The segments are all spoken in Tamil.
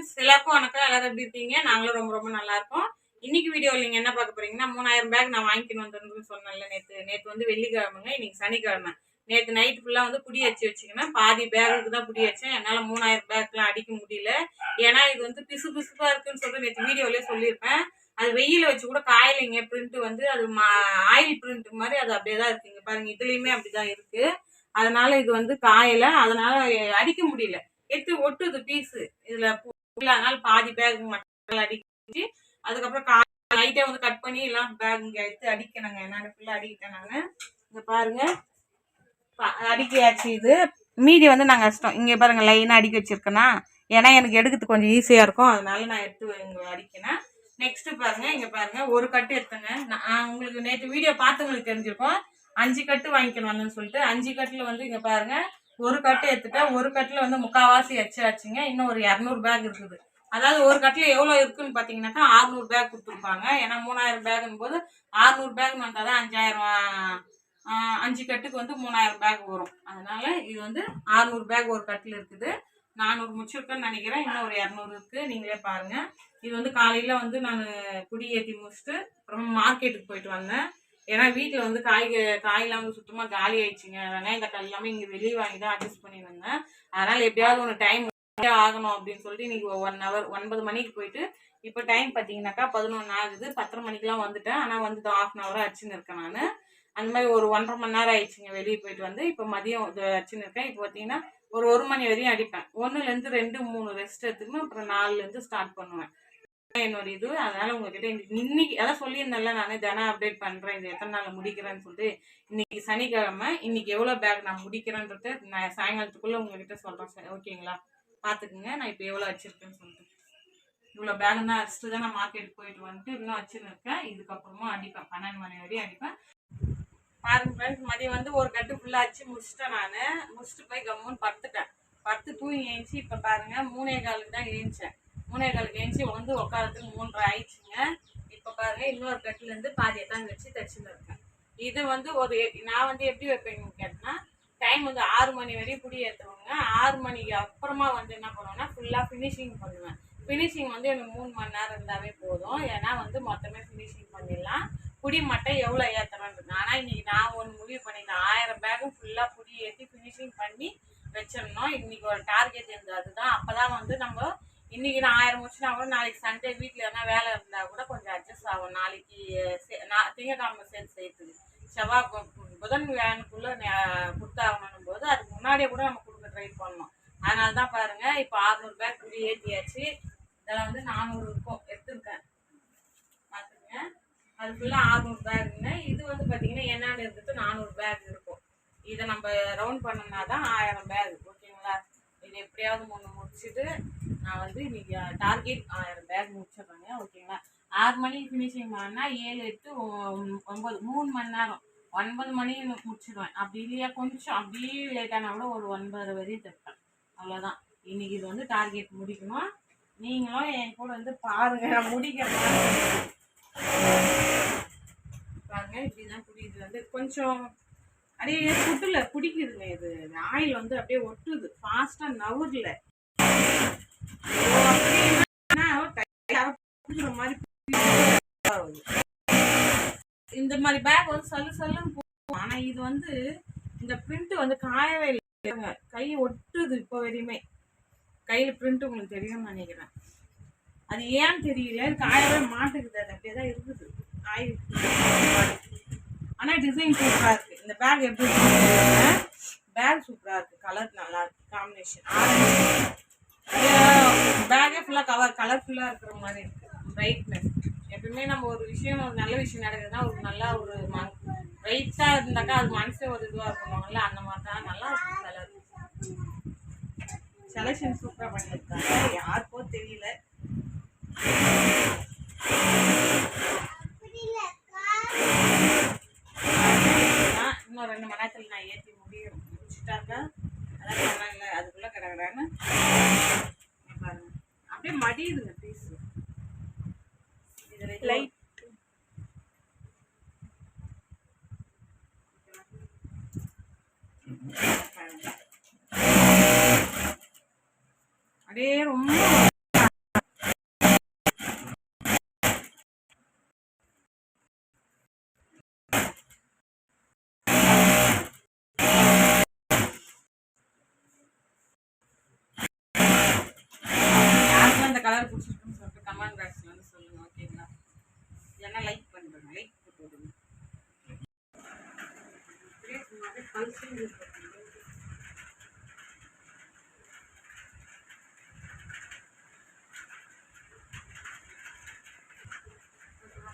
ஃப்ரெண்ட்ஸ், எல்லாருக்கும் வணக்கம். எல்லாரும் எப்படி இருக்கீங்க? நாங்களும் ரொம்ப ரொம்ப நல்லா இருக்கோம். இன்னைக்கு வீடியோவில் நீங்கள் என்ன பார்க்க போறீங்கன்னா, 3000 பேக் நான் வாங்கிக்கணும் வந்துருந்து சொன்னேன்ல. நேற்று வந்து வெள்ளிக்கிழமைங்க, இன்னைக்கு சனிக்கிழமை. நேற்று நைட் ஃபுல்லாக வந்து புடி வச்சு வச்சுக்கினேன். பாதி பேகுக்கு தான் புடி வச்சேன். என்னால் 3000 பேக்லாம் அடிக்க முடியல. ஏன்னா இது வந்து பிசு பிசுப்பாக இருக்குன்னு சொல்லிட்டு நேற்று வீடியோலேயே சொல்லியிருப்பேன். அது வெயில வச்சு கூட காயலைங்க. பிரிண்ட் வந்து அது ஆயில் பிரிண்ட் மாதிரி அது அப்படியே தான் இருக்குங்க. பாருங்க, இதுலேயுமே அப்படிதான் இருக்கு. அதனால இது வந்து காயலை, அதனால அடிக்க முடியல. எடுத்து ஒட்டுது பீஸு இதுல. அதனால பாதி பேக் மட்டும் அடிச்சு, அதுக்கப்புறம் லைட்டா வந்து கட் பண்ணி எல்லாம் பேக் இங்க எடுத்து அடிக்கணுங்க. நான் ஃபுல்லா அடிக்கிட்டேன் நானு. இங்க பாருங்க, அடிக்கையாச்சு. இது மீதி வந்து நாங்கள் அடிச்சிட்டோம். இங்கே பாருங்க, லைனாக அடிக்க வச்சிருக்கேன்னா, ஏன்னா எனக்கு எடுக்கிறது கொஞ்சம் ஈஸியாக இருக்கும். அதனால நான் எடுத்து இங்கே அடிக்கினேன். நெக்ஸ்ட் பாருங்க, இங்கே பாருங்க, ஒரு கட்டு எடுத்துங்க. நான் உங்களுக்கு நேற்று வீடியோ பார்த்தவங்களுக்கு தெரிஞ்சிருக்கோம் 5 கட்டு வாங்கிக்கணும்னு சொல்லிட்டு. 5 கட்டில் வந்து இங்கே பாருங்க, ஒரு கட்டு எடுத்துட்டேன். ஒரு கட்டில் வந்து முக்கால்வாசி எச்சாச்சுங்க. இன்னும் ஒரு 200 பேக் இருக்குது. அதாவது ஒரு கட்டில் எவ்வளோ இருக்குன்னு பார்த்தீங்கன்னாக்கா 600 பேக் கொடுத்துருப்பாங்க. ஏன்னா 3000 பேக்குன்னு போது 600 பேக்னு வந்தால் தான் 5000. 5 கட்டுக்கு வந்து 3000 பேக் வரும். அதனால இது வந்து 600 பேக் ஒரு கட்டில் இருக்குது. 400 முடிச்சிருக்கேன்னு நினைக்கிறேன். இன்னும் ஒரு 200 இருக்கு. நீங்களே பாருங்க. இது வந்து காலையில வந்து நான் குடி ஏற்றி முடிச்சுட்டு அப்புறம் மார்க்கெட்டுக்கு போயிட்டு வந்தேன். ஏன்னா வீட்டில் வந்து காயெல்லாம் வந்து சுத்தமாக காலி ஆயிடுச்சுங்க. வெங்காயம் தக்காளி எல்லாமே இங்கே வெளியே வாங்கி தான் அட்ஜஸ்ட் பண்ணி வந்தேன். அதனால எப்படியாவது ஒன்று டைம் ஆகணும் அப்படின்னு சொல்லிட்டு இன்னைக்கு 1 ஹவர் 9 மணிக்கு போயிட்டு இப்போ டைம் பார்த்தீங்கன்னாக்கா 11 ஆகுது. 10:30 மணிக்கெல்லாம் வந்துட்டேன். ஆனால் வந்து 1/2 hour அடிச்சுன்னு இருக்கேன் நான். அந்த மாதிரி ஒரு 1.5 மணி நேரம் ஆயிடுச்சுங்க வெளியே போயிட்டு வந்து. இப்போ மதியம் அடிச்சுன்னு இருக்கேன். இப்போ பார்த்தீங்கன்னா ஒரு 1 மணி வரையும் அடிப்பேன். 1லேருந்து 2 3 ரெஸ்ட் எடுத்துக்கணும். அப்புறம் 4லேருந்து ஸ்டார்ட் பண்ணுவேன் என்னோட இது. அதனால உங்ககிட்ட இன்னைக்கு அதான் சொல்லியிருந்தேன்ல, நான் தினம் அப்டேட் பண்றேன் இது எத்தனை நாள் முடிக்கிறேன்னு சொல்லிட்டு. இன்னைக்கு சனிக்கிழமை, இன்னைக்கு எவ்வளோ பேக் நான் முடிக்கிறேன்றது நான் சாயங்காலத்துக்குள்ள உங்ககிட்ட சொல்றேன். ஓகேங்களா? பார்த்துக்குங்க நான் இப்போ எவ்வளோ வச்சிருக்கேன்னு சொல்லிட்டு. இவ்வளோ பேக் தான் அடிச்சுட்டு தான் நான் மார்க்கெட்டுக்கு போயிட்டு வந்துட்டு இன்னும் வச்சுன்னு இருக்கேன். இதுக்கப்புறமா அடிப்பேன். 12 மணி வரையும் அடிப்பேன். பாருங்க ஃப்ரெண்ட்ஸ், மதியம் வந்து ஒரு கட்டு ஃபுல்லாக அடிச்சு முடிச்சுட்டேன். நான் முடிச்சுட்டு போய் கம்முன்னு படுத்துட்டேன். படுத்து தூங்கி ஏஞ்சி இப்போ பாருங்க 3:15 தான் ஏஞ்சேன். 3:15 ஏஞ்சி வந்து உட்காரத்துக்கு 3:30 ஆயிடுச்சுங்க. இப்போ பாருங்க, இன்னொரு கட்டுலேருந்து பாதியை தான் வச்சு தச்சுன்னு இருக்கேன். இது வந்து நான் வந்து எப்படி வைப்பேன்னு கேட்டேன்னா, டைம் வந்து 6 மணி வரையும் புடி ஏற்றுவாங்க. 6 மணிக்கு அப்புறமா வந்து என்ன பண்ணுவேன்னா ஃபுல்லாக ஃபினிஷிங் பண்ணுவேன். ஃபினிஷிங் வந்து எனக்கு 3 மணி நேரம் இருந்தாவே போதும். ஏன்னா வந்து மொத்தமே ஃபினிஷிங் பண்ணிடலாம். புடி மட்டும் எவ்வளோ ஏற்றுறேன்றது. ஆனால் இன்னைக்கு நான் ஒன்று முடிவு பண்ணிட்டேன். 1000 பேக்கும் ஃபுல்லாக புடி ஏற்றி ஃபினிஷிங் பண்ணி வச்சிடணும். இன்னைக்கு ஒரு டார்கெட் இருந்தது. அதுதான். அப்போ தான் வந்து நம்ம இன்னைக்கு நான் 1000 முடிச்சுனா கூட நாளைக்கு சண்டே வீட்டில் எதனா வேலை இருந்தால் கூட கொஞ்சம் அட்ஜஸ்ட் ஆகும். நாளைக்கு திங்கக்கிழமை சேர்த்து செய்யுது. செவ்வாய் புதன் வியாழனுக்குள்ளே கொடுத்தாகணும் போது அதுக்கு முன்னாடியே கூட நம்ம கொடுக்க ட்ரை பண்ணணும். அதனால தான் பாருங்க, இப்போ 600 பேக் புடி ஏற்றியாச்சு. இதெல்லாம் வந்து 400 இருக்கும் எடுத்துருக்கேன். பார்த்துங்க, அது ஃபுல்லாக 600 பேக்குங்க. இது வந்து பார்த்தீங்கன்னா என்னென்னு இருந்துட்டு 400 பேக் இருக்கும். இதை நம்ம ரவுண்ட் பண்ணோம்னா தான் 1000 பேக். ஓகேங்களா? இது எப்படியாவது 3 முடிச்சுட்டு நான் வந்து இன்னைக்கு டார்கெட் 1000 பேக் முடிச்சிடுறேங்க. ஓகேங்களா? 6 மணிக்கு ஃபினிஷிங் பண்ணா 7 8 9 3 மணி நேரம் 9 மணி முடிச்சிடுவேன். அப்படி இல்லையா கொஞ்சம் அப்படியே லேட்டானா கூட ஒரு 9 வரையும் தைப்பேன். அவ்வளோதான். இன்னைக்கு இது வந்து டார்கெட் முடிக்கணும். நீங்களும் என் கூட வந்து பாருங்க, நான் முடிக்கிறேன். பாருங்க, இப்படிதான் புரியுது. வந்து கொஞ்சம் அப்படியே ஃபுட்டுல பிடிக்குதுங்க. இது ஆயில் வந்து அப்படியே ஒட்டுது, ஃபாஸ்டா நவுறல. இந்த மாதிரி பேக் வந்து சல்லுன்னு போகும். ஆனா இது வந்து இந்த பிரிண்ட் வந்து காயவே இல்லைங்க. கை ஒட்டுது. இப்போ வரையுமே கையில பிரிண்ட் உங்களுக்கு தெரியும்னு நினைக்கிறேன். அது ஏன்னு தெரியல, காயவே மாட்டுக்குது. அது அப்படியே தான் இருக்குது ஆயில். ஆனா டிசைன் சூப்பரா இருக்கு. இந்த பேக் எப்படி இருக்கு? பேக் சூப்பரா இருக்கு. கலர் நல்லா இருக்கு. காம்பினேஷன் பேக்கே ஃபுல்லாக கலர்ஃபுல்லாக இருக்கிற மாதிரி இருக்கு. பிரைட்னஸ் எப்பவுமே நம்ம ஒரு விஷயம், ஒரு நல்ல விஷயம் நடக்குதுன்னா ஒரு நல்லா ஒரு பிரைட்டாக இருந்தாக்கா அது மனசே ஒரு இதுவாக இருக்கணும்ல. அந்த மாதிரி தான் நல்லா இருக்கு. கலர் செலக்ஷன் சூப்பராக பண்ணியிருக்காங்க. யாருக்கோ தெரியல. இன்னும் 2 மணி நேரத்தில் நான் ஏற்றி முடிச்சிட்டாக்கா அதான் சொன்னாங்க. அதுக்குள்ளே கிடக்குறான்னு பாருங்க, அப்படியே மடியுதுங்க பீஸ். இது லைட் அப்படியே ரொம்ப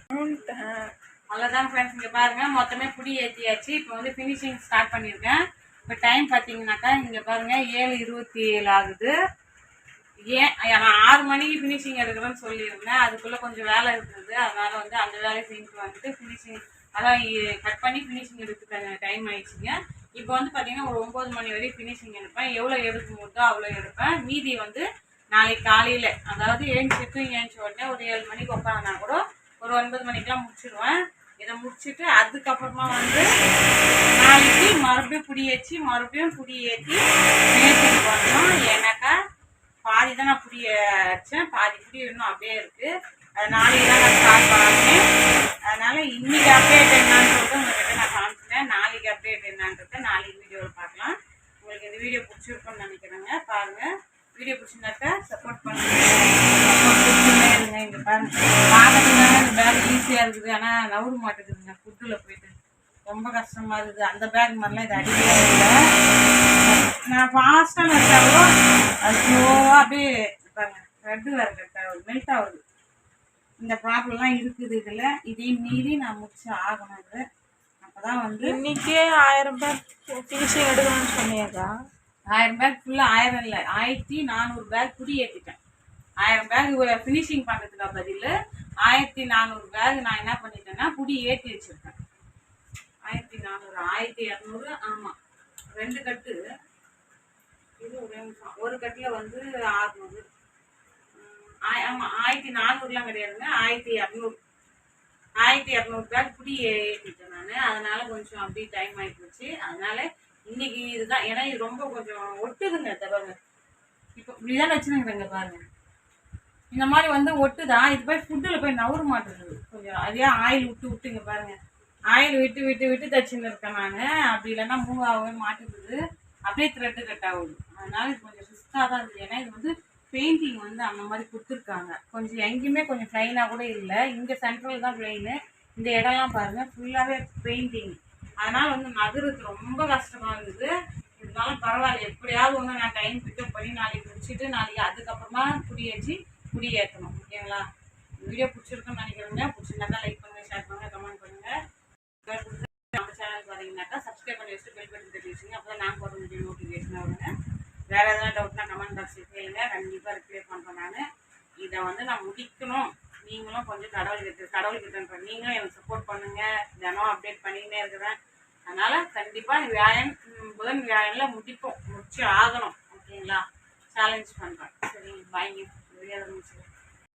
அவ்வளோதான் ஃப்ரெண்ட்ஸ். இங்கே பாருங்கள் மொத்தமே புடி ஏற்றியாச்சு. இப்போ வந்து ஃபினிஷிங் ஸ்டார்ட் பண்ணியிருக்கேன். இப்போ டைம் பார்த்தீங்கன்னாக்கா இங்கே பாருங்கள் 7:27 ஆகுது. ஏன் நான் 6 மணிக்கு ஃபினிஷிங் எடுக்கிறேன்னு சொல்லியிருந்தேன். அதுக்குள்ளே கொஞ்சம் வேலை இருந்தது. அதனால் வந்து அந்த வேலையை செஞ்சுட்டு வந்துட்டு ஃபினிஷிங் அதான் கட் பண்ணி ஃபினிஷிங் எடுத்துக்க டைம் ஆயிடுச்சுங்க. இப்போ வந்து பார்த்தீங்கன்னா ஒரு 9 மணி வரையும் ஃபினிஷிங் எடுப்பேன். எவ்வளோ எடுக்க முடியுதோ அவ்வளோ எடுப்பேன். மீதி வந்து நாளைக்கு காலையில் அதாவது ஏழுச்ச உடனே ஒரு 7 மணிக்கு உட்காந்தா கூட ஒரு 9 மணிக்கெலாம் முடிச்சிடுவேன். இதை முடிச்சுட்டு அதுக்கப்புறமா வந்து நாளைக்கு மறுபடியும் புடி ஏற்றி நேற்று பண்ணணும். ஏன்னாக்கா பாதி தான் நான் புடி அடித்தேன், பாதி புடி இன்னும் அப்படியே இருக்குது. அது நாளைக்கு தான் நான் ஸ்டார்ட் பண்ணேன். அதனால் இன்றைக்கி அப்டேட் என்னன்றதை உங்கள்கிட்ட நான் காமிச்சிட்டேன். நாளைக்கு அப்டேட் என்னன்றதை நாளைக்கு வீடியோவில் பார்க்கலாம். உங்களுக்கு இந்த வீடியோ பிடிச்சிருக்குன்னு நினைக்கிறேங்க. பாருங்கள், வீடியோ பிடிச்சிருந்தாக்கா சப்போர்ட் பண்ணுங்கள். சப்போர்ட் பிடிச்சுமே இருங்க. இங்கே பாருங்கள், பார்க்கறதுனால இந்த பேக் ஈஸியாக இருக்குது. ஆனால் நவர மாட்டேங்குதுங்க. ஃபுட்டில் போயிட்டு ரொம்ப கஷ்டமாக இருக்குது. அந்த பேக் மாதிரிலாம் இது அடிக்கவே இல்லை. நான் ஃபாஸ்ட்டாக நட்டாலோ அது ஸ்லோவாக அப்படியே பாருங்க ரெட்டு வேறு கட் ஆகுது, மெல்ட் ஆகுது. இந்த ப்ராப்ளம்லாம் இருக்குது இதில். இதையும் மீறி நான் முடிச்சு ஆகணும். இது அப்போ தான் வந்து இன்றைக்கே 1000 பேக் ஃபினிஷிங் எடுக்கணும்னு சொன்னியதா? 1000 பேக் ஃபுல்லாக 1000 இல்லை, 1400 பேக் புடி ஏற்றிட்டேன். 1000 பேக் ஃபினிஷிங் பண்ணுறதுக்காக பதில் 1400 பேக் நான் என்ன பண்ணிட்டேன்னா புடி ஏற்றி வச்சுருக்கேன். 1400 1200 ஆமாம், 2 கட்டு. இது ஒரு கட்டில் வந்து 600. ஆமாம், 1400லாம் கிடையாதுங்க, 1200. 1200 பேக் புடி ஏற்றிட்டேன் நான். அதனால் கொஞ்சம் அப்படி டைம் ஆகிப்போச்சு. அதனால் இன்னைக்கு இதுதான். ஏன்னா இது ரொம்ப கொஞ்சம் ஒட்டுதுங்க. தவிர இப்போ இப்படிதான் வச்சுருங்க பாருங்க. இந்த மாதிரி வந்து ஒட்டுதான். இது போய் ஃபுட்டில் போய் நவர மாட்டேங்குது. கொஞ்சம் அதே ஆயில் விட்டு இங்கே பாருங்க, ஆயில் விட்டு தச்சுன்னு இருக்கேன் நான். அப்படி இல்லைன்னா மூவ் ஆகவே மாட்டேங்குது, அப்படியே த்ரெட்டு கட் ஆகுது. அதனால இது கொஞ்சம் ரிஸ்க்காக தான் இருக்குது. ஏன்னா இது வந்து பெயிண்டிங் வந்து அந்த மாதிரி கொடுத்துருக்காங்க. கொஞ்சம் எங்கேயுமே கொஞ்சம் ப்ளைனாக கூட இல்லை. இங்கே சென்ட்ரல் தான் ப்ளைனு. இந்த இடம்லாம் பாருங்கள் ஃபுல்லாகவே பெயிண்டிங். அதனால் வந்து நகருக்கு ரொம்ப கஷ்டமாக இருந்தது. இருந்தாலும் பரவாயில்ல, எப்படியாவது ஒன்று நான் டைம் பிக்கப் பண்ணி நாளைக்கு முடிச்சுட்டு நாளைக்கு அதுக்கப்புறமா புடி ஏற்றணும். ஓகேங்களா? வீடியோ பிடிச்சிருக்குன்னு நினைக்கிறேங்க. பிடிச்சிருந்தாக்கா லைக் பண்ணுங்கள், ஷேர் பண்ணுங்கள், கமெண்ட் பண்ணுங்கள். நம்ம சேனல் பார்த்தீங்கன்னாக்கா சப்ஸ்கிரைப் பண்ணி வச்சுட்டு பெல் பட்டன் தட்டி வச்சுங்க. அப்போ தான் நான் போகிற வீடியோ நோட்டிஃபிகேஷன் வருங்க. வேறு எதனா டவுட்னா கமெண்ட் பாக்ஸில் கேளுங்க, கண்டிப்பாக ரிப்ளை பண்ணுறேன் நான். இதை வந்து நான் முடிக்கணும். நீங்களும் கொஞ்சம் கடவுள்கிட்ட நீங்களும் எனக்கு சப்போர்ட் பண்ணுங்கள். தினம் அப்டேட் பண்ணிக்கிட்டே இருக்கிறேன். அதனால் கண்டிப்பாக புதன் வியாழனில் முடிச்சு ஆகணும். ஓகேங்களா? சேலஞ்ச் பண்ணுறேன். சரி, பாய்ங்க. முடியாது.